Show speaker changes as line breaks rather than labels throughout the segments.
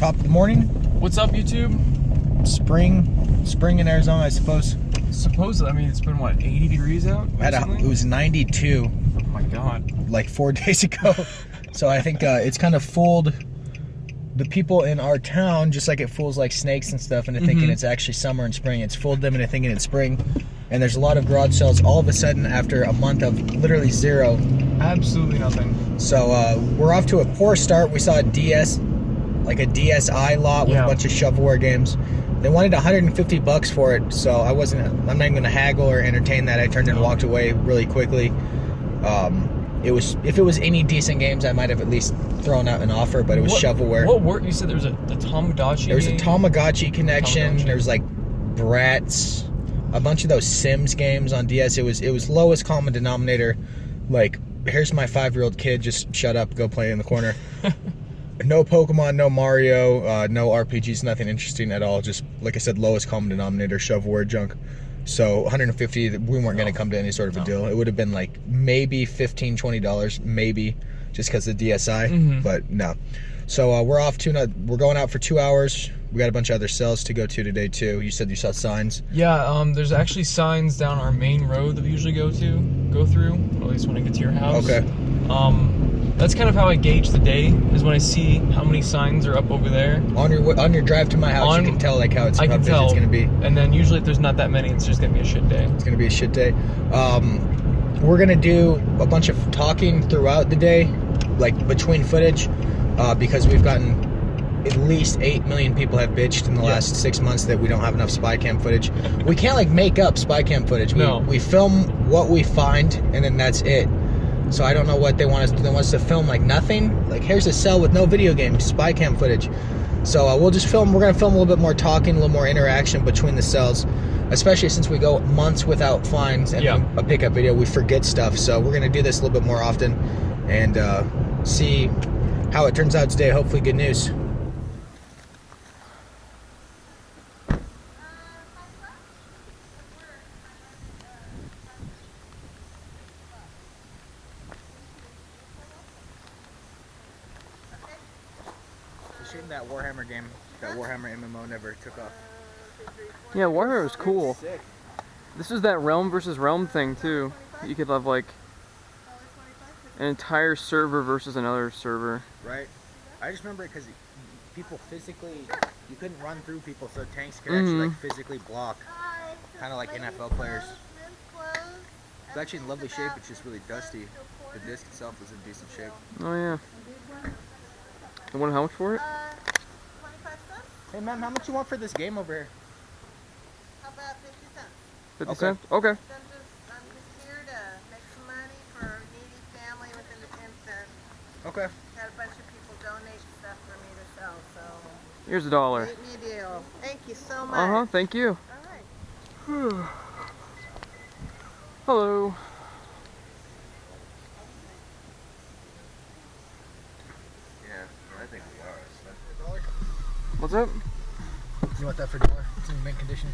Top of the morning.
What's up, YouTube?
Spring in Arizona, I suppose.
Supposedly, I mean, it's been what, 80 degrees out recently?
It was 92
Oh my god.
like 4 days ago. So I think it's kind of fooled the people in our town, just like it fools like snakes and stuff into thinking it's actually summer and spring. It's fooled them into thinking it's spring. And there's a lot of garage sales all of a sudden after a month of literally zero.
Absolutely nothing.
So we're off to a poor start. We saw a DS, like a DSi lot with a bunch of shovelware games. They wanted $150 for it, so I'm not even gonna haggle or entertain that. I turned and walked away really quickly. If it was any decent games, I might have at least thrown out an offer, but it was shovelware.
What were you said there was a Tamagotchi?
There was
game?
a Tamagotchi connection. There was like Bratz, a bunch of those Sims games on DS. It was lowest common denominator. Like, here's my 5-year-old kid, just shut up, go play in the corner. No Pokemon, no Mario, no RPGs, nothing interesting at all. Just, like I said, lowest common denominator, shovelware junk. So 150, we weren't going to come to any sort of a deal. It would have been like maybe $15, $20, maybe, just because of the DSi, but no. So we're going out for 2 hours. We got a bunch of other sales to go to today too. You said you saw signs.
Yeah, there's actually signs down our main road that we usually go through, or at least when I get to your house.
Okay.
That's kind of how I gauge the day, is when I see how many signs are up over there.
On your drive to my house, you can tell like how busy it's going to be.
And then usually if there's not that many, it's just going to be a shit day.
It's going to be a shit day. We're going to do a bunch of talking throughout the day, like between footage, because we've gotten at least 8 million people have bitched in the last 6 months that we don't have enough spy cam footage. We can't like make up spy cam footage. We film what we find and then that's it. So I don't know what they want us to do. They want us to film like nothing. Like, here's a cell with no video game, spy cam footage. So we'll just film. We're going to film a little bit more talking, a little more interaction between the cells, especially since we go months without finds and a pickup video. We forget stuff. So we're going to do this a little bit more often and see how it turns out today. Hopefully good news. That Warhammer game, that Warhammer MMO never took off.
Yeah, Warhammer was cool.
Sick.
This is that realm versus realm thing too. You could have like an entire server versus another server.
Right. I just remember it because people physically, you couldn't run through people, so tanks could actually like physically block, kind of like NFL players. It's actually in lovely shape. It's just really dusty. The disc itself is in decent shape.
Oh yeah. I wonder how much for it?
25 cents.
Hey ma'am, how much you want for this game over here?
How about 50 cents?
50 cents? Okay.
I'm just here to make some money for a needy family within the 10 cents.
Okay.
Got a bunch of people donate stuff for me to sell, so.
Here's $1.
Make me a deal. Thank you so much.
Thank you.
Alright.
Hello.
I think we are.
What's up?
You want that for $1? It's in mint condition.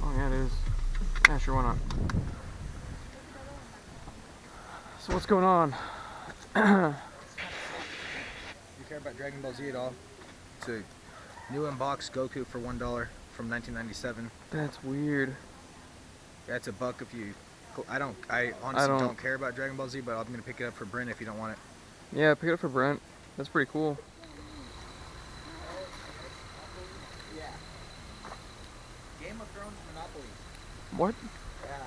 Oh yeah, it is. Yeah, sure, why not? So what's going on?
You care about Dragon Ball Z at all? It's a new unboxed Goku for $1 from 1997.
That's weird.
Yeah, it's $1 if you. I honestly don't care about Dragon Ball Z, but I'm gonna pick it up for Brent if you don't want it.
Yeah, pick it up for Brent. That's pretty cool.
Yeah. Game of Thrones Monopoly.
What?
Yeah.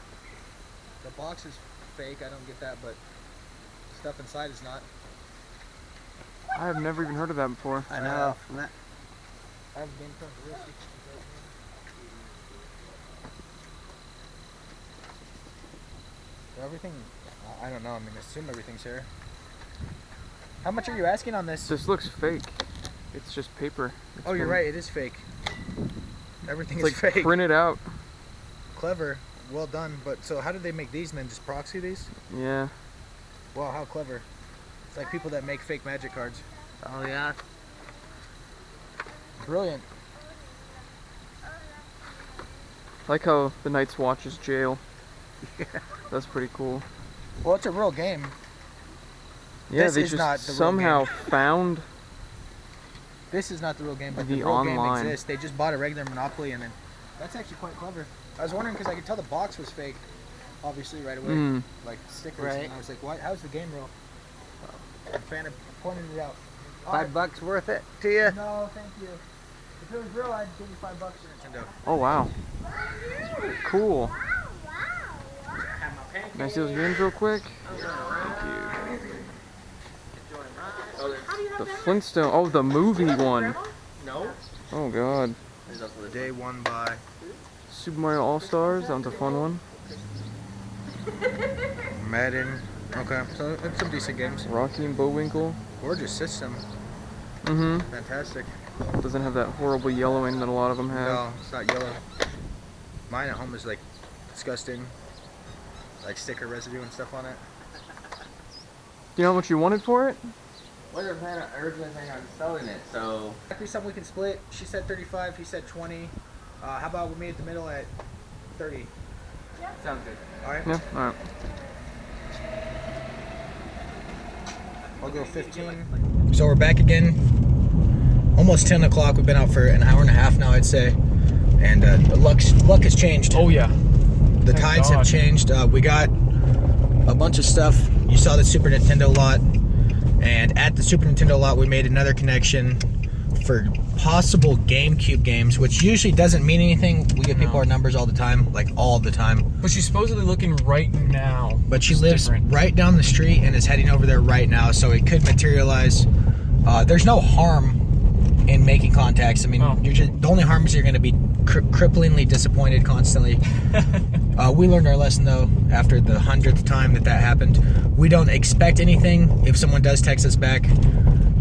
The box is fake. I don't get that, but stuff inside is not.
I have never even heard of that before.
I know. I have Game of Thrones real secret. Everything, I don't know, I'm going to assume everything's here. How much are you asking on this?
This looks fake. It's just paper.
Oh, you're right, it is fake. Everything is
like
fake.
Printed out.
Clever, well done, but so how did they make these and then just proxy these?
Yeah.
Wow, how clever. It's like people that make fake magic cards.
Oh, yeah.
Brilliant.
I like how the Night's Watch is jail.
Yeah.
That's pretty cool.
Well, it's a real game.
Yeah,
This
they
is
just
not the real
somehow
game.
found
This is not the real game, but
The
the real
online.
game exists. They just bought a regular Monopoly, and then that's actually quite clever. I was wondering because I could tell the box was fake, obviously right away, like stickers.
Right.
And I was like, "Why? How's the game real?" And Fana pointed it out.
$5 worth it to you?
No, thank you. If it was real, I'd give you $5 for Nintendo.
Oh wow. Cool. Can I see those games real quick? Thank you. The Flintstone. Oh, the movie one.
No.
Oh god.
Day one by
Super Mario All Stars. That one's a fun one.
Madden. Okay, so it's some decent games.
Rocky and Bullwinkle.
Gorgeous system.
Mm-hmm.
Fantastic.
Doesn't have that horrible yellowing that a lot of them have.
No, it's not yellow. Mine at home is like disgusting. Like sticker residue and stuff on it.
Do you know how much you wanted for it?
What are originally planning on selling it? So
Exactly something we can split. She said 35, he said 20. How about we meet at the middle at 30?
sounds good.
Alright?
Yeah. All right.
I'll go 15. So we're back again. Almost 10 o'clock. We've been out for an hour and a half now, I'd say. And the luck has changed.
Oh yeah.
The
Thank
tides
God.
have changed. We got a bunch of stuff. You saw the Super Nintendo lot. And at the Super Nintendo lot, we made another connection for possible GameCube games, which usually doesn't mean anything. We give people our numbers all the time, like all the time.
But she's supposedly looking right now.
But she lives right down the street and is heading over there right now, so it could materialize. There's no harm in making contacts. I mean, the only harm is you're going to be cripplingly disappointed constantly. We learned our lesson, though, after the 100th time that happened. We don't expect anything. If someone does text us back,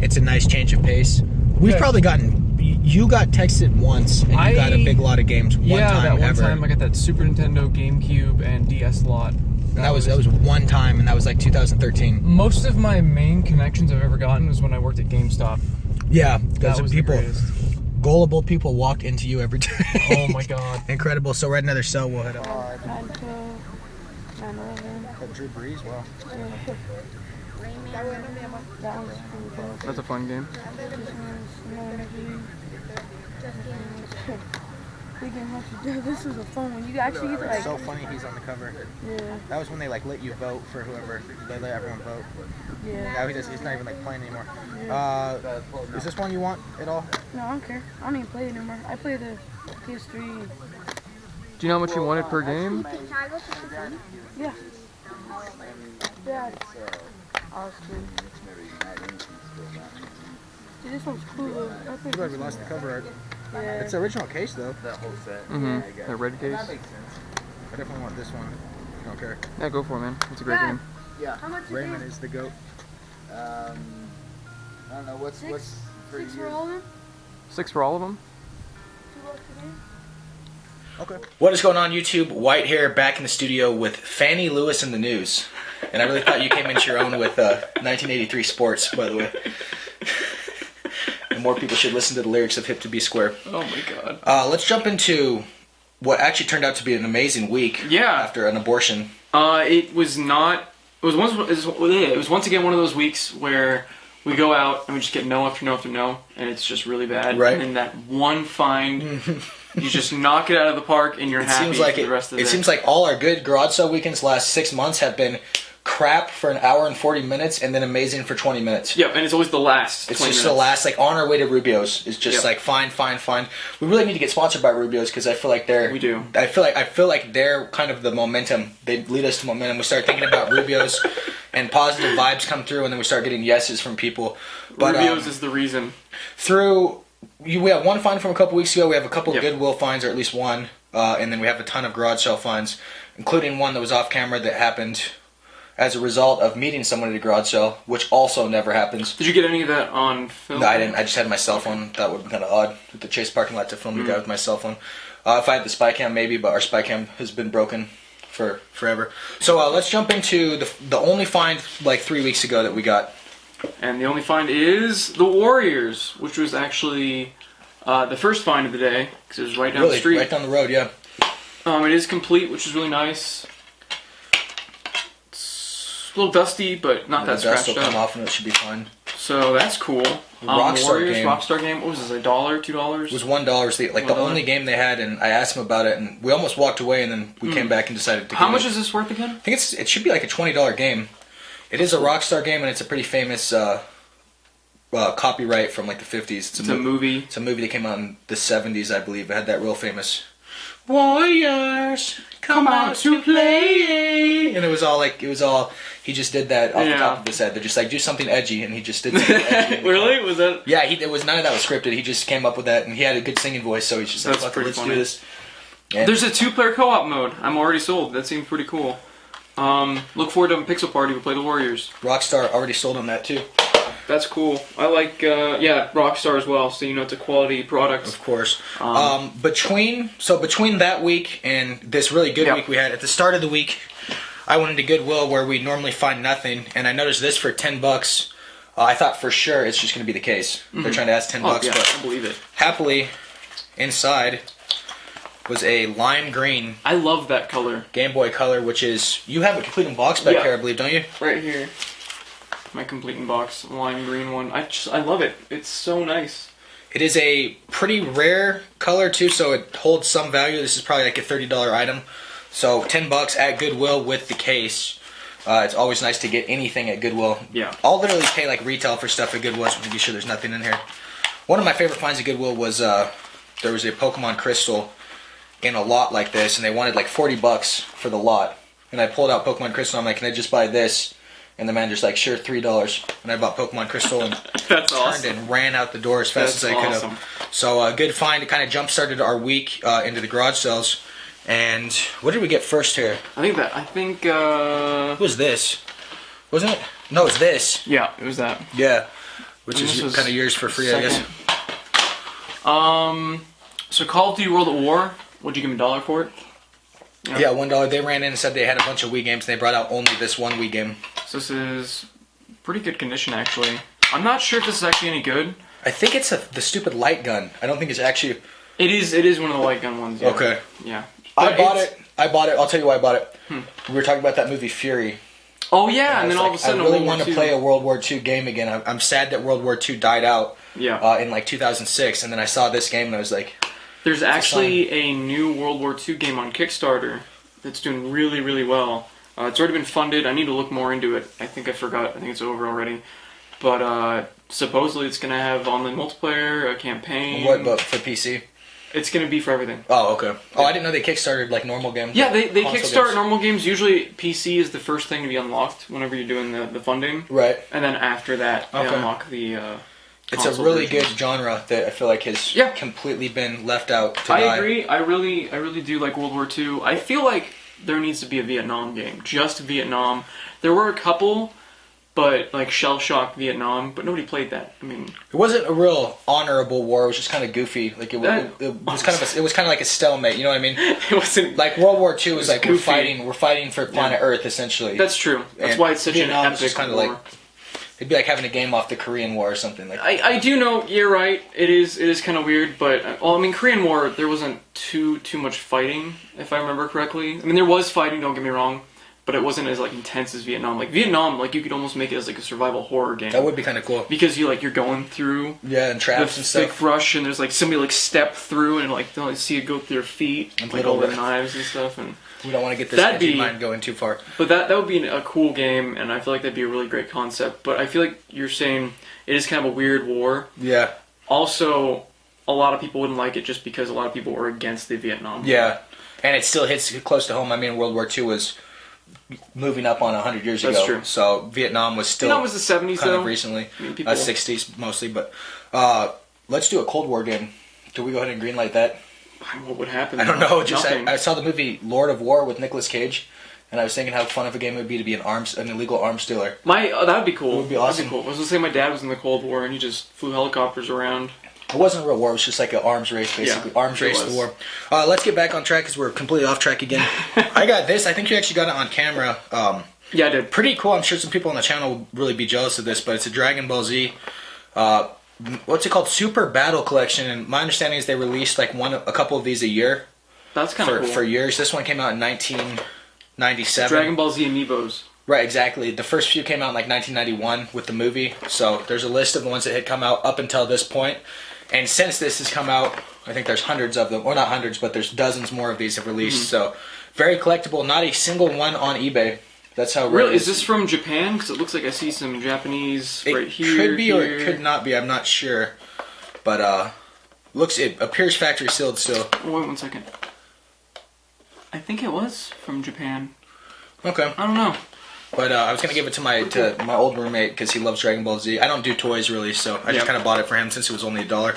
it's a nice change of pace. We've probably gotten... You got texted once, and you got a big lot of games one time
that one
ever.
time I got that Super Nintendo, GameCube, and DS lot.
And that was one time, and that was like 2013.
Most of my main connections I've ever gotten was when I worked at GameStop.
Yeah,
That
because
was
people...
the greatest.
Gullible people walk into you every day.
Oh my god.
Incredible. So we're at another cell. We'll head up.
9/12,
Drew Brees, wow.
That one's cool.
That's a fun game.
This one's This is a fun one. You actually get to
It's
like.
so funny he's on the cover.
Yeah.
That was when they like let you vote for whoever. They let everyone vote.
Yeah.
Now he's not even like playing anymore. Is this one you want at all?
No, I don't care. I don't even play it anymore. I play the PS3.
Do you know how much you wanted per game?
Yeah. Yeah. Awesome. Dude, this one's cool. Though. I think
Too bad we lost the cover art.
yeah.
It's the original case though.
That whole set.
Mm-hmm. That red case.
That makes sense.
I definitely want this one. I don't care.
Yeah, go for it, man. It's a great game.
Yeah.
How much is
Raymond
it?
is the goat.
I don't know what's
Six
for
for
you.
all of them?
6 for all of them.
$2 a game?
Okay. What is going on, YouTube? White here, back in the studio with Fannie Lewis in the news. And I really thought you came into your own with 1983 sports, by the way. And more people should listen to the lyrics of Hip to Be Square.
Oh my god.
Let's jump into what actually turned out to be an amazing week.
Yeah.
After an abortion.
It was not. It was once again one of those weeks where we go out and we just get no after no after no, and it's just really bad.
Right.
And then that one find, you just knock it out of the park, and you're happy for the rest of the day.
It seems like all our good garage sale weekends last 6 months have been crap for an hour and 40 minutes, and then amazing for 20 minutes.
Yep, and it's always the last.
It's
20
just
minutes.
the last, like on our way to Rubio's. It's just like fine. We really need to get sponsored by Rubio's because I feel like they're.
We do.
I feel like they're kind of the momentum. They lead us to momentum. We start thinking about Rubio's, and positive vibes come through, and then we start getting yeses from people. But
Rubio's is the reason.
We have one find from a couple weeks ago. We have a couple of Goodwill finds, or at least one, and then we have a ton of garage sale finds, including one that was off camera that happened as a result of meeting someone at a garage sale, which also never happens.
Did you get any of that on film?
No, I didn't. I just had my cell phone. That would be kind of odd at the Chase parking lot to film the guy with my cell phone. If I had the spy cam, maybe, but our spy cam has been broken for forever. So let's jump into the only find like 3 weeks ago that we got.
And the only find is the Warriors, which was actually the first find of the day because it was right down the street.
Right down the road, yeah.
It is complete, which is really nice. It's a little dusty, but not that
The dust
scratched
will come
up.
off and it should be fine.
So that's cool.
Rockstar
Rockstar game. What was this? $1, $2?
It was $1. The only game they had, and I asked him about it, and we almost walked away, and then we came back and decided to.
How much is this worth again?
I think it should be like a $20 game. It is a Rockstar game, and it's a pretty famous copyright from like the 50s. It's a
movie.
It's a movie that came out in the 70s, I believe. It had that real famous Warriors come out to play, and it was all he just did that off the top of his head. They're just like, do something edgy, and he just did something edgy.
Really? Was that?
Yeah, it was none of that was scripted. He just came up with that, and he had a good singing voice, so he's just like, fuck it, let's do this. And
there's a 2-player co-op mode. I'm already sold. That seems pretty cool. Look forward to a Pixel Party. We play the Warriors.
Rockstar already sold on that too.
That's cool. I like, Rockstar as well, so it's a quality product.
Of course. Between that week and this really good week we had, at the start of the week, I went into Goodwill where we normally find nothing, and I noticed this for $10. I thought for sure it's just going to be the case. They're trying to ask $10,
yeah,
but
I believe it.
Happily, inside was a lime green.
I love that color.
Game Boy Color, which is, you have a complete in box back here, I believe, don't you?
Right here. My complete in box lime green one. I love it. It's so nice.
It is a pretty rare color too, so it holds some value. This is probably like a $30 item. So $10 at Goodwill with the case. It's always nice to get anything at Goodwill.
Yeah.
I'll literally pay like retail for stuff at Goodwill to be sure there's nothing in here. One of my favorite finds at Goodwill was there was a Pokemon Crystal in a lot like this, and they wanted like $40 for the lot. And I pulled out Pokemon Crystal. I'm like, can I just buy this? And the man just like, sure, $3. And I bought Pokemon Crystal and
That's
turned
awesome.
and ran out the door as fast as I could have. So good find. It kind of jump-started our week into the garage sales. And what did we get first here?
I think
What was this? Wasn't it? No, it's this.
Yeah, it was that.
Yeah. Which
And
is
this was
kind of yours for free,
second.
I guess.
So Call of Duty World at War, what'd you give me $1 for it?
Yeah, $1. They ran in and said they had a bunch of Wii games, and they brought out only this one Wii game.
So this is pretty good condition, actually. I'm not sure if this is actually any good.
I think it's the stupid light gun. I don't think it's actually...
It is one of the light gun ones, yeah.
Okay.
Yeah.
I bought it. I'll tell you why I bought it. We were talking about that movie Fury.
Oh, yeah, and then all of a sudden
I really want to play a World War II game again. I'm sad that World War II died out in like 2006, and then I saw this game and I was like...
There's actually a new World War II game on Kickstarter that's doing really, really well. It's already been funded. I need to look more into it. I think I forgot. I think it's over already. But supposedly it's going to have online multiplayer, a campaign.
What, but for PC?
It's going to be for everything.
Oh, okay. Oh, I didn't know they kickstarted like normal games.
Yeah, they kickstart
games.
normal games. Usually PC is the first thing to be unlocked whenever you're doing the funding.
Right.
And then after that, they unlock the
It's a really good genre that I feel like has completely been left out to die.
I agree. I really do like World War II. I feel like there needs to be a Vietnam game. Just Vietnam. There were a couple, but like shell-shock Vietnam, but nobody played that. I mean,
it wasn't a real honorable war. It was just kind of goofy. Like it was kind of like a stalemate. You know what I mean?
It wasn't
like World War II was like
goofy.
we're fighting for planet Earth essentially.
That's true. That's why it's such
Vietnam
an epic
kind of
war.
like it'd be like having a game off the Korean War or something like.
I do know you're right. It is kind of weird, but well, I mean, Korean War there wasn't too much fighting, if I remember correctly. I mean, there was fighting. Don't get me wrong, but it wasn't as like intense as Vietnam. Like Vietnam, like you could almost make it as like a survival horror game.
That would be kind of cool
because you're going through
and traps and stuff.
Thick brush, and there's like somebody like step through and like they'll see it go through their feet and like all the knives and stuff and.
We don't want to get this mind going too far.
But that would be a cool game, and I feel like that'd be a really great concept. But I feel like you're saying it is kind of a weird war.
Yeah.
Also, a lot of people wouldn't like it just because a lot of people were against the Vietnam War.
Yeah. And it still hits close to home. I mean, World War II was moving up on 100 years ago.
That's true.
So Vietnam was still...
Vietnam was the 70s,
kind
though.
of recently.
I mean, people...
60s mostly. But let's do a Cold War game. Can we go ahead and greenlight that?
What would happen?
I don't know. Just
Nothing.
I saw the movie Lord of War with Nicolas Cage, and I was thinking how fun of a game it would be to be an illegal arms dealer.
That would be cool.
It would be awesome.
That'd be cool. I was gonna say my dad was in the Cold War and he just flew helicopters around.
It wasn't a real war. It was just like an arms race, basically.
Yeah,
arms race the war. Let's get back on track because we're completely off track again. I got this. I think you actually got it on camera.
Yeah, I did.
Pretty cool. I'm sure some people on the channel will really be jealous of this, but it's a Dragon Ball Z. What's it called? Super Battle Collection. And my understanding is they released like a couple of these a year.
That's kind of cool.
For years. This one came out in 1997.
Dragon Ball Z amiibos.
Right, exactly. The first few came out in like 1991 with the movie. So there's a list of the ones that had come out up until this point. And since this has come out, I think there's hundreds of them. Or not hundreds, but there's dozens more of these have released. So very collectible. Not a single one on eBay. That's how rare
Really?
it
Is this from Japan? Because it looks like I see some Japanese right here.
It could be or
here.
it could not be. I'm not sure. But it appears factory sealed still.
Oh, wait 1 second. I think it was from Japan.
Okay.
I don't know.
But I was gonna give it to my old roommate because he loves Dragon Ball Z. I don't do toys really, so I just kind of bought it for him since it was only $1.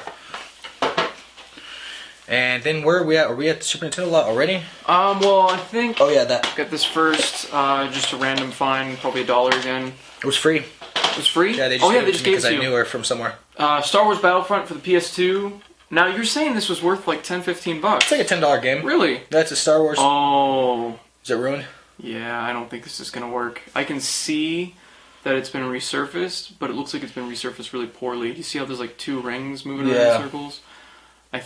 And then where are we at? Are we at the Super Nintendo lot already?
Well, I think.
Oh yeah, that.
Got this first. Just a random find, probably $1 again.
It was free.
It was free.
Yeah, they just gave it to me
gave
because
it to
I
you.
knew her from somewhere.
Star Wars Battlefront for the PS2. Now you're saying this was worth like $10-15.
It's like a $10 game.
Really?
That's a Star Wars.
Oh.
Is it ruined?
Yeah, I don't think this is gonna work. I can see that it's been resurfaced, but it looks like it's been resurfaced really poorly. Do you see how there's like 2 rings moving around in circles? I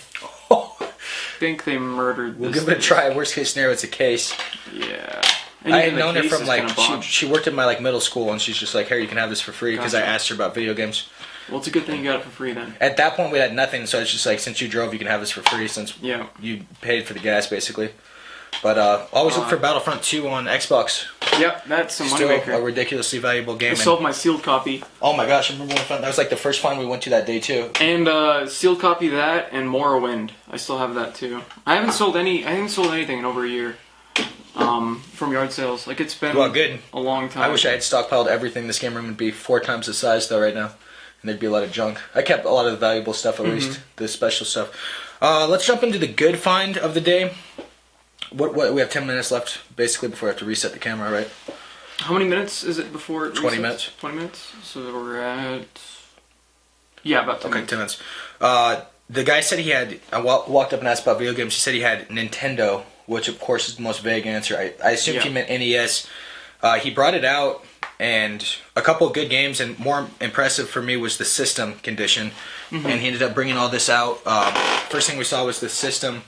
think they murdered this.
We'll give it a try. Worst case scenario, it's a case.
Yeah. And
I had
even the
known her
case
from
is
like
kinda botched.
she worked at my like middle school, and she's just like, "Here, you can have this for free," because I
Gotcha.
asked her about video games.
Well, it's a good thing you got it for free then.
At that point, we had nothing, so it's just like, since you drove, you can have this for free since you paid for the gas, basically. But always look for Battlefront 2 on Xbox.
Yep, that's a
Still
moneymaker.
a ridiculously valuable game.
I sold my sealed copy.
Oh my gosh, I remember when we found that was like the first find we went to that day too.
And sealed copy of that and Morrowind. I still have that too. I haven't sold anything in over a year. From yard sales. Like it's been
good.
a long time.
I wish I had stockpiled everything. This game room would be 4 times the size though right now. And there'd be a lot of junk. I kept a lot of the valuable stuff, at least. The special stuff. Let's jump into the good find of the day. What we have 10 minutes left, basically, before I have to reset the camera, right?
How many minutes is it before it
20
resets?
minutes.
20 minutes? So we're at... Yeah, about 10 minutes.
10 minutes. The guy said he had... I walked up and asked about video games. He said he had Nintendo, which, of course, is the most vague answer. I assumed he meant NES. He brought it out, and a couple of good games, and more impressive for me was the system condition. And he ended up bringing all this out. First thing we saw was the system.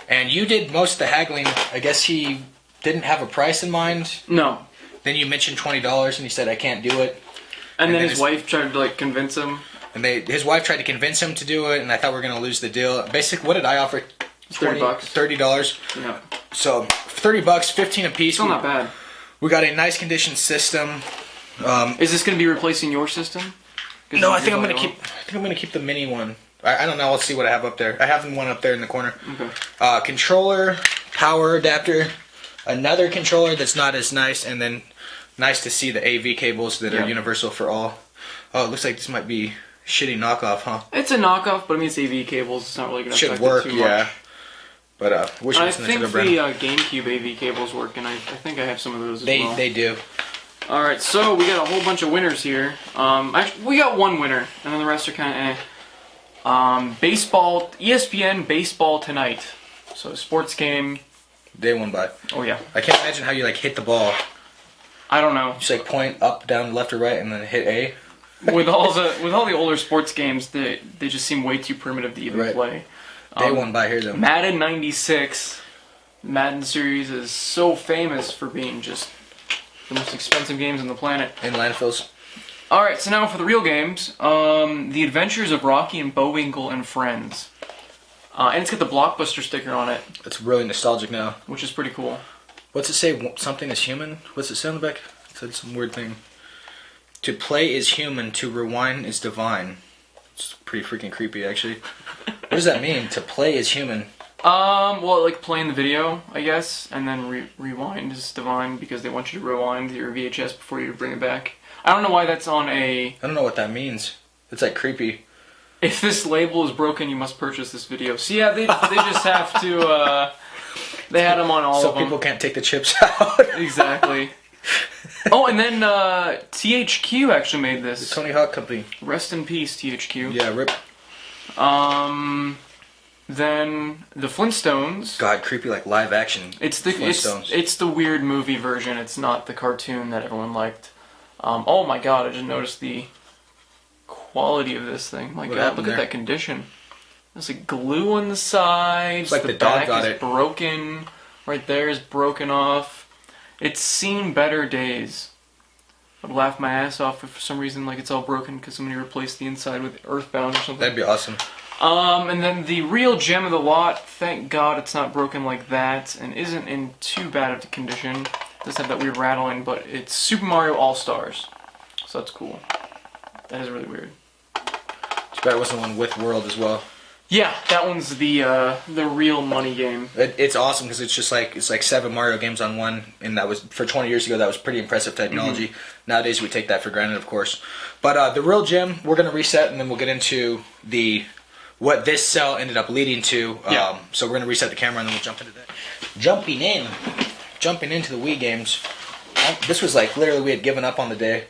And you did most of the haggling. I guess he didn't have a price in mind.
No.
Then you mentioned $20, and he said, I can't do it.
And then his wife tried to, like, convince him.
And his wife tried to convince him to do it, and I thought we were going to lose the deal. Basically, what did I offer?
$30.
$30.
Yeah.
So, $30, 15 a piece.
Still not bad.
We got a nice condition system.
Is this going to be replacing your system?
No, I think I'm gonna keep the mini one. I don't know. Let's see what I have up there. I have one up there in the corner.
Okay.
Controller, power adapter, another controller that's not as nice, and then nice to see the AV cables that are universal for all. Oh, it looks like this might be shitty knockoff, huh?
It's a knockoff, but I mean it's AV cables. It's not really going to
Should
affect
work,
it too much.
But wish it
I
was
think
Nintendo
the
brand.
GameCube AV cables work, and I think I have some of those as well.
They do.
All right, so we got a whole bunch of winners here. Actually, we got one winner, and then the rest are kind of baseball, ESPN Baseball Tonight. So sports game.
They won by.
Oh yeah.
I can't imagine how you like hit the ball.
I don't know.
Just like point up, down, left, or right, and then hit A.
With all the older sports games, they just seem way too primitive to even play.
They won by here though.
Madden 96, Madden series is so famous for being just the most expensive games on the planet.
In landfills.
Alright, so now for the real games. The Adventures of Rocky and Bullwinkle and Friends. And it's got the Blockbuster sticker on it,
It's really nostalgic now.
which is pretty cool.
What's it say? Something is human? What's it say on the back? It said some weird thing. To play is human, to rewind is divine. It's pretty freaking creepy, actually. What does that mean? To play is human.
Well, like playing the video, I guess, and then rewind is divine because they want you to rewind your VHS before you bring it back. I don't know why that's on a...
I don't know what that means. It's like creepy.
If this label is broken, you must purchase this video. So yeah, they just have to, they had them on all of them.
So people can't take the chips out.
Exactly. Oh, and then THQ actually made
The
this.
Tony Hawk Company.
Rest in peace, THQ.
Yeah, rip.
Then the Flintstones.
God, creepy like live action.
It's the
Flintstones.
it's the weird movie version. It's not the cartoon that everyone liked. Oh my god, I just noticed the quality of this thing. My
What
god,
happened
look
there?
at that condition. There's like glue on the sides.
It's like the dog
back
got
is
it.
broken. Right there is broken off. It's seen better days. I'd laugh my ass off if for some reason like it's all broken because somebody replaced the inside with Earthbound or something.
That'd be awesome.
And then the real gem of the lot, thank God it's not broken like that and isn't in too bad of a condition. It does have that weird rattling, but it's Super Mario All-Stars. So that's cool. That is really weird.
Too bad it wasn't one with World as well.
Yeah, that one's the real money game.
It's awesome because it's like 7 Mario games on one, and that was for 20 years ago. That was pretty impressive technology. Nowadays we take that for granted, of course. But the real gem, we're gonna reset, and then we'll get into what this cell ended up leading to.
Yeah.
So we're gonna reset the camera, and then we'll jump into that. Jumping into the Wii games. This was like literally we had given up on the day.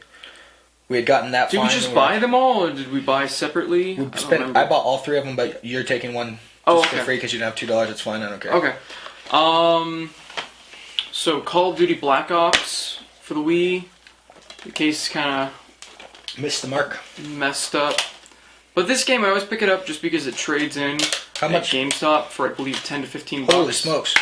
We had gotten that
Did
far.
we just buy them all, or did we buy separately?
I bought all 3 of them, but you're taking one just for free because you didn't have $2. It's fine. I don't care.
Okay. So Call of Duty Black Ops for the Wii. The case is kind of
missed the mark.
Messed up. But this game, I always pick it up just because it trades in
How much?
at GameStop for, I believe, 10 to 15 bucks.
Holy smokes.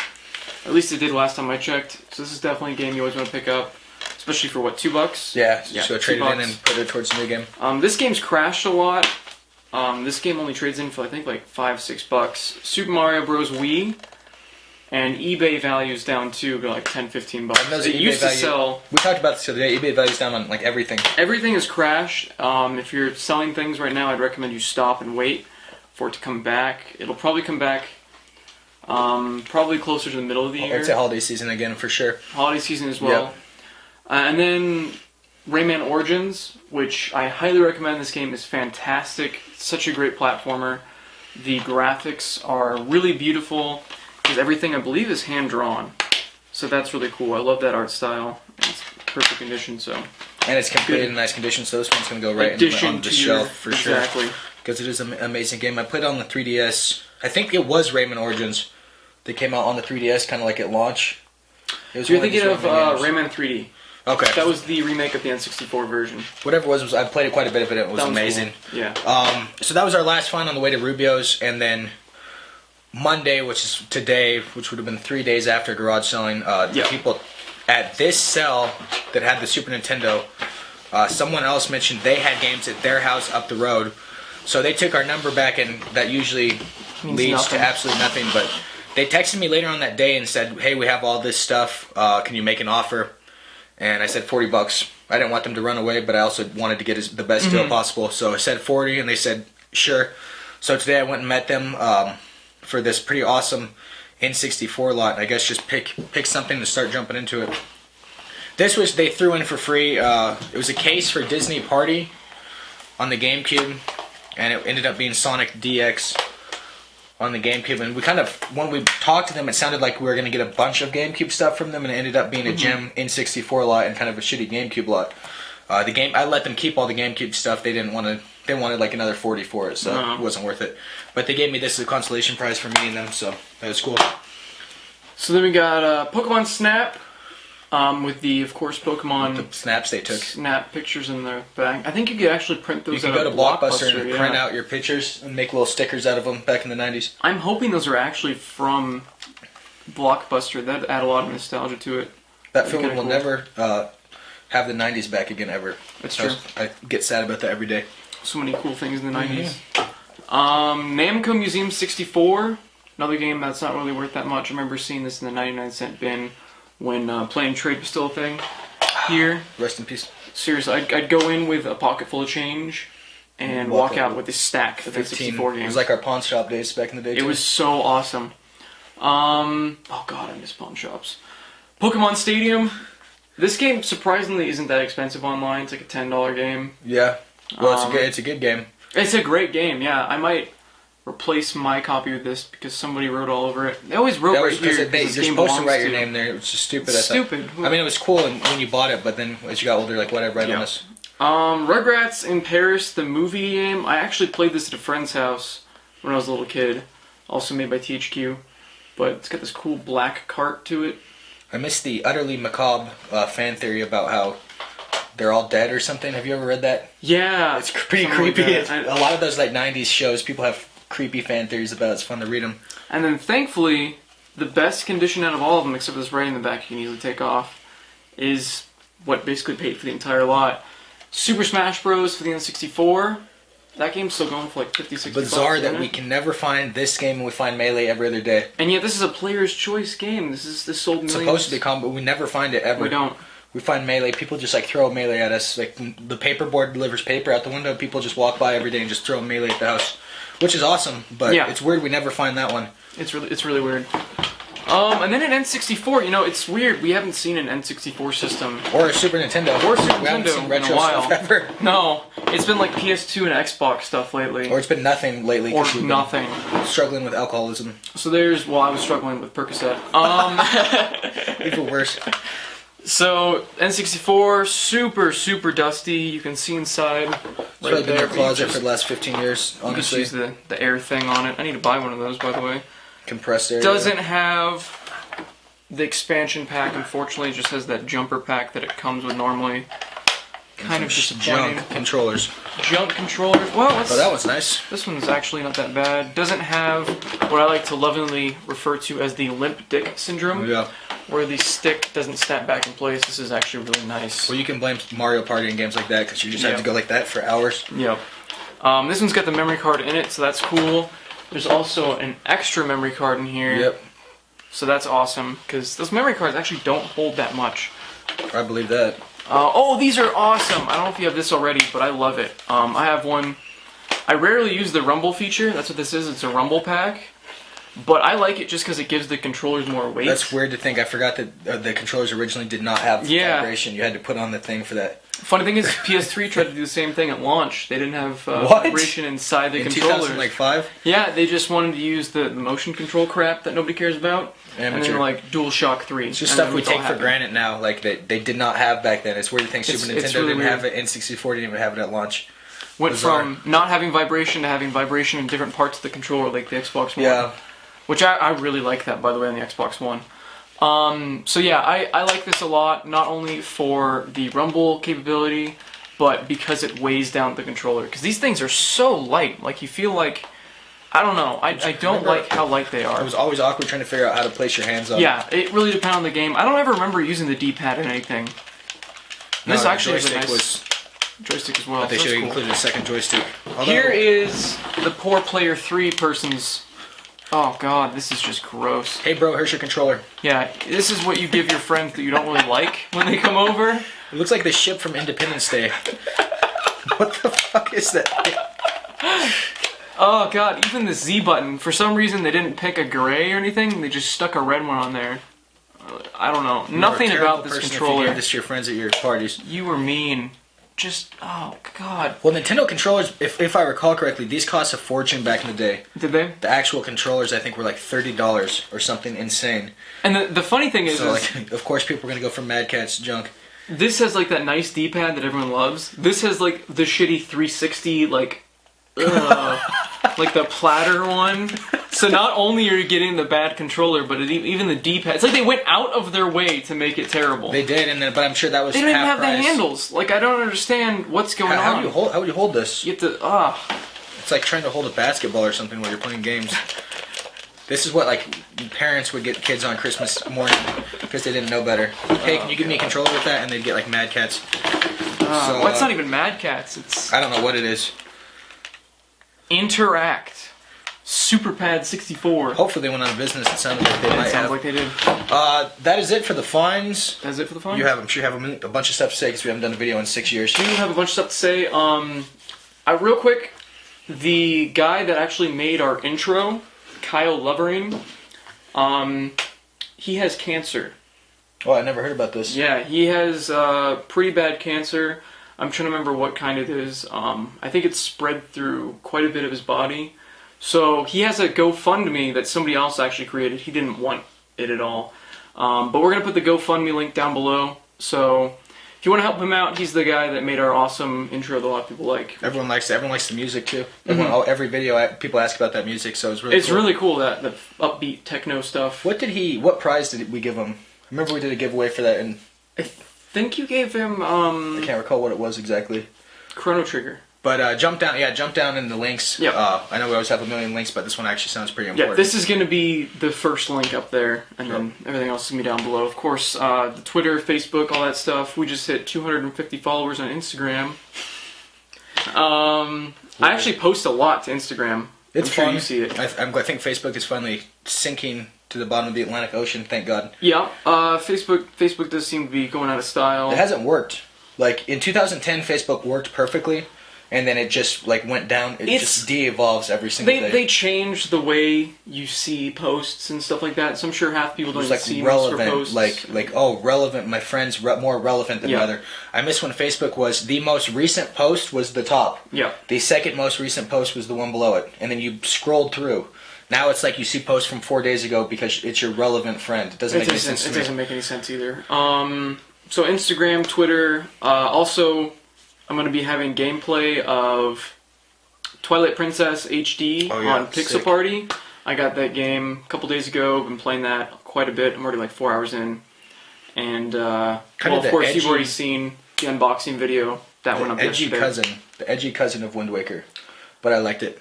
At least it did last time I checked. So this is definitely a game you always want to pick up. Especially for what, $2?
Yeah, so trade it in
$2.
and put it towards the new game.
This game's crashed a lot. This game only trades in for I think like $5-6. Super Mario Bros. Wii and eBay values down too, go like 10-15 bucks.
And those
It
eBay
used to
value-
sell.
We talked about this the other day. eBay value's down on like everything.
Everything is crashed. If you're selling things right now, I'd recommend you stop and wait for it to come back. It'll probably come back. Probably closer to the middle of the year.
It's a holiday season again for sure.
Holiday season as well.
Yep.
And then Rayman Origins, which I highly recommend. This game is fantastic. It's such a great platformer. The graphics are really beautiful because everything I believe is hand drawn. So that's really cool. I love that art style. It's perfect condition. So
And it's completed in nice condition, so this one's going to go right on the shelf for sure.
Exactly.
Because it is an amazing game. I played it on the 3DS. I think it was Rayman Origins that came out on the 3DS, kind of like at launch. It was
You're
one
thinking
these
of
Rayman games.
Rayman 3D.
Okay.
That was the remake of the N64 version.
Whatever it was I played it quite a bit of it. It was amazing.
Cool. Yeah.
So that was our last find on the way to Rubio's, and then Monday, which is today, which would have been 3 days after garage selling, the people at this cell that had the Super Nintendo, someone else mentioned they had games at their house up the road. So they took our number back, and that usually leads to absolutely nothing. But they texted me later on that day and said, "Hey, we have all this stuff. Can you make an offer?" And I said $40. I didn't want them to run away, but I also wanted to get the best deal possible. So I said 40, and they said sure. So today I went and met them for this pretty awesome N64 lot. I guess just pick something to start jumping into it. This was they threw in for free. It was a case for Disney Party on the GameCube, and it ended up being Sonic DX on the GameCube. And we kind of, when we talked to them, it sounded like we were going to get a bunch of GameCube stuff from them, and it ended up being a gem N64 lot and kind of a shitty GameCube lot. I let them keep all the GameCube stuff. They didn't want to. They wanted like another 40 for it, so it wasn't worth it. But they gave me this as a consolation prize for meeting them, so that was cool.
So then we got Pokemon Snap, with the, of course, Pokemon
The snaps they took.
Snap pictures in their bag. I think you could actually print those.
You could
out
go
of
to Blockbuster and
yeah.
print out your pictures and make little stickers out of them back in the 90s.
I'm hoping those are actually from Blockbuster. That'd add a lot of nostalgia to it.
That film will
cool.
never have the 90s back again ever.
That's true.
I get sad about that every day.
So many cool things in the 90s. Namco Museum 64. Another game that's not really worth that much. I remember seeing this in the 99-cent bin when Play and Trade was still a thing here.
Rest in peace.
Seriously, I'd go in with a pocket full of change and walk out with a stack of 64 games.
It was like our pawn shop days back in the day,
It
too.
was so awesome. Oh god, I miss pawn shops. Pokemon Stadium. This game surprisingly isn't that expensive online. It's like a $10 game.
Yeah. Well, it's a good game.
It's a great game, yeah. I might replace my copy with this because somebody wrote all over it. They always wrote right here.
You're
this game
supposed to
belongs
write your name there. It was just stupid.
Stupid.
I mean, it was cool when you bought it, but then as you got older, like, whatever, write on this.
Rugrats in Paris, the movie game. I actually played this at a friend's house when I was a little kid. Also made by THQ. But it's got this cool black cart to it.
I missed the utterly macabre fan theory about how they're all dead or something. Have you ever read that?
Yeah.
It's pretty
something
creepy.
like that.
A lot of those like 90s shows, people have creepy fan theories about. It's fun to read them.
And then thankfully, the best condition out of all of them, except for this writing in the back you can easily take off, is what basically paid for the entire lot. Super Smash Bros. For the N64. That game's still going for like 50, 60
Bizarre
bucks,
that
isn't
we
it?
can never find this game and we find Melee every other day.
And yet this is a player's choice game. This sold millions.
It's supposed to be common, but we never find it ever.
We don't.
We find Melee, people just like throw a Melee at us. Like the paperboard delivers paper out the window, people just walk by every day and just throw a Melee at the house. Which is awesome, but
Yeah.
it's weird we never find that one.
It's really weird. And then an N64, you know, it's weird. We haven't seen an N64 system.
Or a Super Nintendo.
Or Super
We haven't
Nintendo
seen
in
retro
a while.
stuff ever.
No, it's been like PS2 and Xbox stuff lately.
Or it's been nothing lately.
Or
'cause we've been
nothing.
struggling with alcoholism.
So well, I was struggling with Percocet.
Even worse.
So N64, super dusty. You can see inside.
It's probably been in
there,
their
but
closet
you
for the last 15 years,
can just
honestly.
use the air thing on it. I need to buy one of those, by the way.
Compressed air.
Doesn't have the expansion pack, unfortunately. It just has that jumper pack that it comes with normally. Kind of disappointing.
Junk controllers.
Junk controllers. Well,
Oh, that one's nice.
this one's actually not that bad. Doesn't have what I like to lovingly refer to as the limp dick syndrome,
Yeah.
where the stick doesn't snap back in place. This is actually really nice.
Well, you can blame Mario Party and games like that because you just
Yeah.
have to go like that for hours.
Yep. This one's got the memory card in it, so that's cool. There's also an extra memory card in here.
Yep.
So that's awesome, because those memory cards actually don't hold that much.
I believe that.
Oh, these are awesome. I don't know if you have this already, but I love it. I have one. I rarely use the rumble feature. That's what this is. It's a rumble pack. But I like it just because it gives the controllers more weight.
That's weird to think. I forgot that the controllers originally did not have
Yeah.
vibration. You had to put on the thing for that.
Funny thing is, PS3 tried to do the same thing at launch. They didn't have
What?
vibration inside the
In
controllers.
2005?
Yeah, they just wanted to use the motion control crap that nobody cares about. And
Amateur.
then like DualShock 3.
It's just
and
stuff
then
we
it's all
take for
happy.
granted now. Like they did not have back then. It's weird to think Super
It's
Nintendo
really
didn't
weird.
have it. N64 didn't even have it at launch.
Went
Bizarre.
from not having vibration to having vibration in different parts of the controller, like the Xbox One.
Yeah.
Which I really like that, by the way, on the Xbox One. So yeah, I like this a lot, not only for the rumble capability, but because it weighs down the controller. Because these things are so light, like you feel like, I don't know, I don't
Remember-
like how light they are.
It was always awkward trying to figure out how to place your hands on.
Yeah, it really depends on the game. I don't ever remember using the D-pad in anything.
No,
This
the
actually is a
joystick
nice
was.
joystick as well.
But they
so
should
that's
have
cool.
included a second joystick. Although,
Here is the poor player 3 person's. Oh god, this is just gross.
Hey bro, here's your controller.
Yeah, this is what you give your friends that you don't really like when they come over.
It looks like the ship from Independence Day. What the fuck is that?
Oh god, even the Z button. For some reason they didn't pick a gray or anything, they just stuck a red one on there. I don't know. Nothing
You're a terrible
about this
person If
controller.
you gave this to your friends at your parties.
You were mean. Just, oh god.
Well, Nintendo controllers, if I recall correctly, these cost a fortune back in the day.
Did they?
The actual controllers, I think, were like $30 or something insane.
And the funny thing is,
So, like, of course, people are gonna go for Mad Catz junk.
this has like that nice D-pad that everyone loves. This has like the shitty 360, like, like the platter one. So not only are you getting the bad controller, but even the D-pad. It's like they went out of their way to make it terrible.
They did, but I'm sure that was
They don't even
half
have
price.
the handles. Like, I don't understand what's going
How
on.
would you hold this?
You have to,
It's like trying to hold a basketball or something while you're playing games. This is what like parents would get kids on Christmas morning because they didn't know better. Hey, can you give me a controller with that? And they'd get like Mad Catz.
well, it's not even Mad Catz. It's
I don't know what it is.
Interact. Super Pad 64.
Hopefully they went out of business. It sounded like they
It
might
sounds
have.
like they did.
That is it for the finds.
That's it for the fun.
I'm sure you have a bunch of stuff to say because we haven't done a video in 6 years.
I do have a bunch of stuff to say. Real quick, the guy that actually made our intro, Kyle Lovering, he has cancer.
Oh, I never heard about this.
Yeah, he has pretty bad cancer. I'm trying to remember what kind it is. I think it's spread through quite a bit of his body. So he has a GoFundMe that somebody else actually created. He didn't want it at all. But we're going to put the GoFundMe link down below. So if you want to help him out, he's the guy that made our awesome intro that a lot of people like.
Everyone likes the music too. Every video people ask about that music, so it's really
It's
cool.
really cool, that the upbeat techno stuff.
What prize did we give him? I remember we did a giveaway for that, and
I think you gave him
I can't recall what it was exactly.
Chrono Trigger.
But jump down in the links.
Yep.
I know we always have a million links, but this one actually sounds pretty important.
Yeah, this is going to be the first link up there, and then everything else is going to be down below. Of course, the Twitter, Facebook, all that stuff. We just hit 250 followers on Instagram. I actually post a lot to Instagram.
It's
I'm sure
fun.
you see it.
I think Facebook is finally sinking to the bottom of the Atlantic Ocean. Thank God.
Yeah, Facebook does seem to be going out of style.
It hasn't worked. Like in 2010, Facebook worked perfectly. And then it just like went down. It just de-evolves every single day.
They changed the way you see posts and stuff like that. So I'm sure half people don't even
like
see most of their
relevant,
posts.
relevant. My friend's more relevant than the other. I miss when Facebook was the most recent post was the top.
Yeah.
The second most recent post was the one below it, and then you scrolled through. Now it's like you see posts from 4 days ago because it's your relevant friend. It doesn't make any sense to me.
It doesn't make any sense either. So Instagram, Twitter, also. I'm going to be having gameplay of Twilight Princess HD on Pixel
sick.
Party. I got that game a couple days ago. I've been playing that quite a bit. I'm already like 4 hours in. And, of course, you've already seen the unboxing video. That went up yesterday.
The edgy cousin of Wind Waker. But I liked it.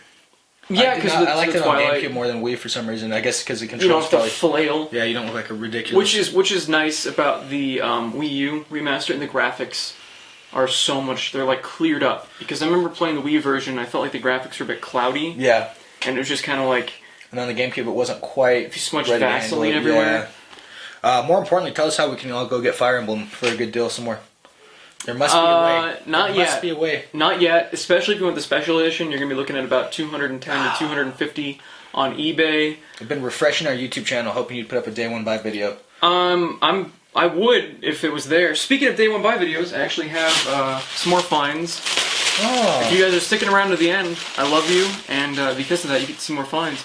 Yeah, because
I liked it on
Twilight,
GameCube more than Wii for some reason. I guess because it controls
you don't have to flail.
Yeah, you don't look like a ridiculous...
Which is nice about the Wii U remaster, and the graphics are so much, they're like cleared up. Because I remember playing the Wii version, I felt like the graphics were a bit cloudy.
Yeah.
And it was just kind of like...
And on the GameCube it wasn't quite...
If you smudged Vaseline everywhere.
Yeah. More importantly, tell us how we can all go get Fire Emblem for a good deal somewhere. There must be a way.
Not
there
yet.
must be a way.
Not yet. Especially if you want the special edition, you're going to be looking at about 210 to 250 on eBay.
We've been refreshing our YouTube channel, hoping you'd put up a day one buy video.
I would if it was there. Speaking of day one buy videos, I actually have some more finds.
Oh.
If you guys are sticking around to the end, I love you, and because of that, you get to see more finds.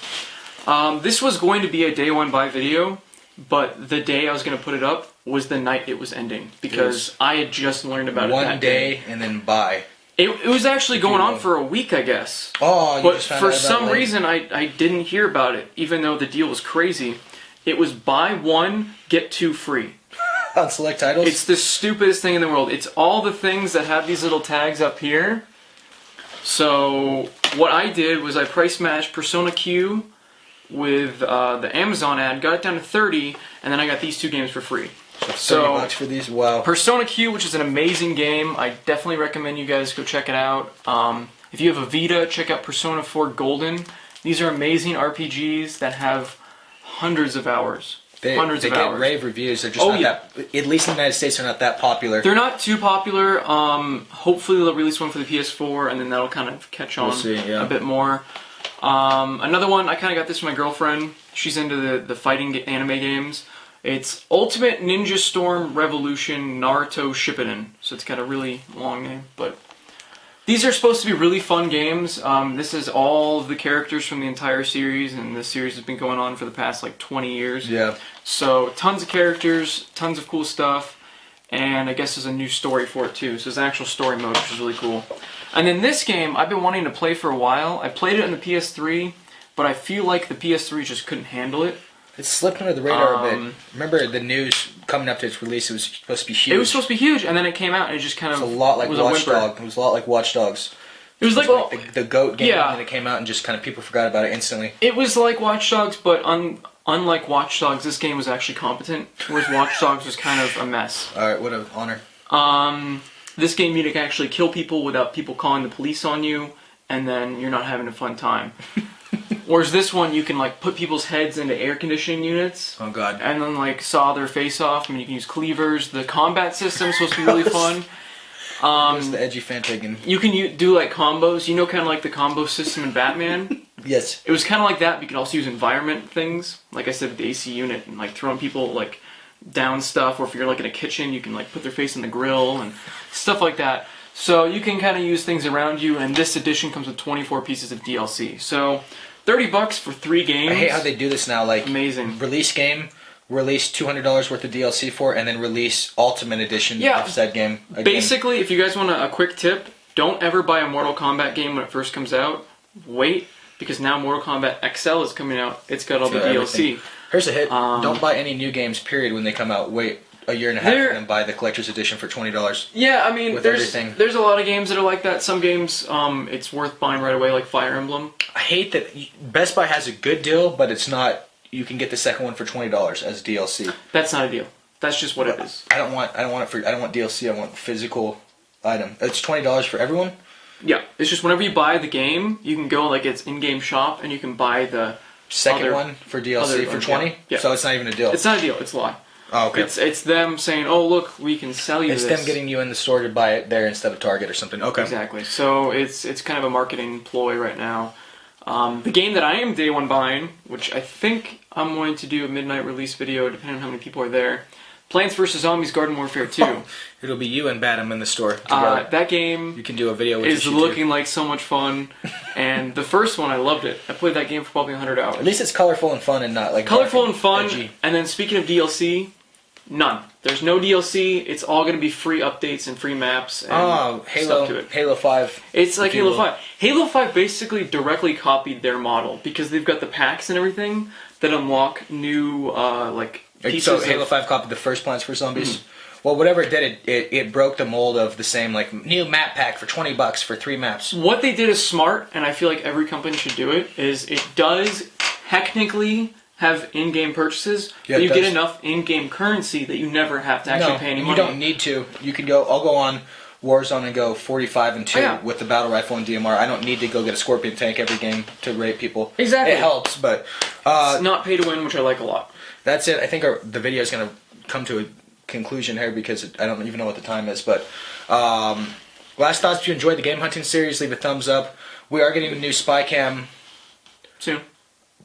This was going to be a day one buy video, but the day I was going to put it up was the night it was ending, because I had just learned about it that day.
One day and then buy.
It was actually going on for a week, I guess.
Oh, you
but
just found
for
out about
some
it
reason, I didn't hear about it, even though the deal was crazy. It was buy one, get two free.
On select titles?
It's the stupidest thing in the world. It's all the things that have these little tags up here. So what I did was I price matched Persona Q with the Amazon ad, got it down to 30, and then I got these two games for free.
So $30 for these. Wow.
Persona Q, which is an amazing game. I definitely recommend you guys go check it out. If you have a Vita, check out Persona 4 Golden. These are amazing RPGs that have hundreds of hours. Hundreds of hours.
They get rave reviews. They're just not that, at least in the United States, they're not that popular.
They're not too popular. Hopefully they'll release one for the PS4, and then that'll kind of catch on a bit more. Another one, I kind of got this from my girlfriend. She's into the fighting anime games. It's Ultimate Ninja Storm Revolution Naruto Shippuden. So it's got a really long name, but these are supposed to be really fun games. This is all of the characters from the entire series, and this series has been going on for the past like 20 years.
Yeah.
So tons of characters, tons of cool stuff, and I guess there's a new story for it too. So there's an actual story mode, which is really cool. And then this game, I've been wanting to play for a while. I played it on the PS3, but I feel like the PS3 just couldn't handle it.
It slipped under the radar a bit. Remember the news coming up to its release? It was supposed to be huge.
It was supposed to be huge, and then it came out, and it just kind of
was a lot like Watch Dogs. It was a lot like Watch Dogs.
It was like
the GOAT game, and it came out, and just kind of people forgot about it instantly.
It was like Watch Dogs, but unlike Watch Dogs, this game was actually competent, whereas Watch Dogs was kind of a mess.
All right, what an honor.
This game you can actually kill people without people calling the police on you, and then you're not having a fun time. Whereas this one, you can like put people's heads into air conditioning units.
Oh god.
And then like saw their face off. I mean, you can use cleavers. The combat system is supposed to be really fun.
That's the edgy fan taking.
You can do like combos. You know, kind of like the combo system in Batman.
Yes.
It was kind of like that. But you can also use environment things, like I said, with the AC unit, and like throwing people like down stuff. Or if you're like in a kitchen, you can like put their face in the grill and stuff like that. So you can kind of use things around you. And this edition comes with 24 pieces of DLC. So $30 for 3 games.
I hate how they do this now. Like
amazing.
Release game, release $200 worth of DLC for, and then release Ultimate Edition of said game. Again.
Basically, if you guys want a quick tip, don't ever buy a Mortal Kombat game when it first comes out. Wait, because now Mortal Kombat XL is coming out. It's got all the DLC.
Here's a hit. Don't buy any new games, period, when they come out. Wait a year and a half and then buy the collector's edition for $20.
Yeah, I mean,
with
there's
everything.
there's a lot of games that are like that. Some games, it's worth buying right away, like Fire Emblem.
I hate that Best Buy has a good deal, but it's not. You can get the second one for $20 as DLC.
That's not a deal. That's just what it is.
I don't want DLC. I want physical item. It's $20 for everyone.
Yeah, it's just whenever you buy the game, you can go like its in-game shop and you can buy the
Second one for DLC for 20.
Yeah.
So it's not even a deal.
It's not a deal. It's a lie.
Oh, okay.
It's them saying, "Oh, look, we can sell you
It's
this."
them getting you in the store to buy it there instead of Target or something. Okay.
Exactly. So it's kind of a marketing ploy right now. The game that I am day one buying, which I think I'm going to do a midnight release video, depending on how many people are there. Plants vs. Zombies Garden Warfare 2.
It'll be you and Badam in the store together.
That game
You can do a video with
is looking like so much fun. And the first one, I loved it. I played that game for probably 100 hours.
At least it's colorful and fun and not like
Colorful and fun.
edgy.
And then speaking of DLC, none. There's no DLC. It's all going to be free updates and free maps and stuff to it.
Halo 5.
It's like
if you
Halo
will.
5. Halo 5 basically directly copied their model because they've got the packs and everything that unlock new pieces.
So Halo 5 copied the first Plants vs. Zombies. Well, whatever it did, it broke the mold of the same like new map pack for $20 for 3 maps.
What they did is smart, and I feel like every company should do it. Is it does technically have in-game purchases,
Yeah,
but you
it
get
does.
enough in-game currency that you never have to actually pay any money.
You don't need to. You can go. I'll go on Warzone and go 45 and 2
Oh, yeah.
with the battle rifle and DMR. I don't need to go get a Scorpion tank every game to raid people.
Exactly.
It helps, but
It's not pay to win, which I like a lot.
that's it. I think the video is going to come to a conclusion here because I don't even know what the time is. But last thoughts: if you enjoyed the game hunting series, leave a thumbs up. We are getting a new spy cam.
Soon.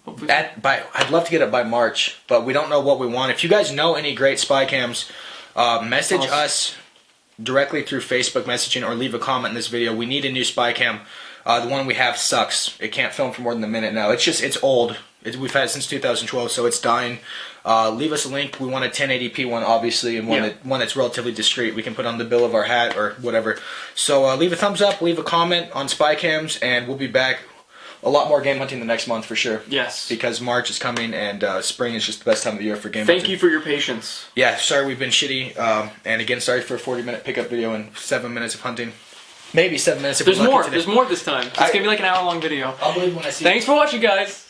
Hopefully.
I'd love to get it by March, but we don't know what we want. If you guys know any great spy cams, message
Awesome.
us directly through Facebook messaging or leave a comment in this video. We need a new spy cam. The one we have sucks. It can't film for more than a minute now. It's old. We've had it since 2012, so it's dying. Leave us a link. We want a 1080p one, obviously, and one that's relatively discreet. We can put on the bill of our hat or whatever. So leave a thumbs up, leave a comment on spy cams, and we'll be back. A lot more game hunting the next month for sure.
Yes.
Because March is coming and spring is just the best time of the year for game hunting.
Thank you for your patience.
Yeah, sorry we've been shitty. And again, sorry for a 40-minute pickup video and 7 minutes of hunting. Maybe 7 minutes if
There's
we're lucky
more.
today.
There's more this time. It's going to be like an hour-long video.
I'll believe when I see
Thanks for watching, guys.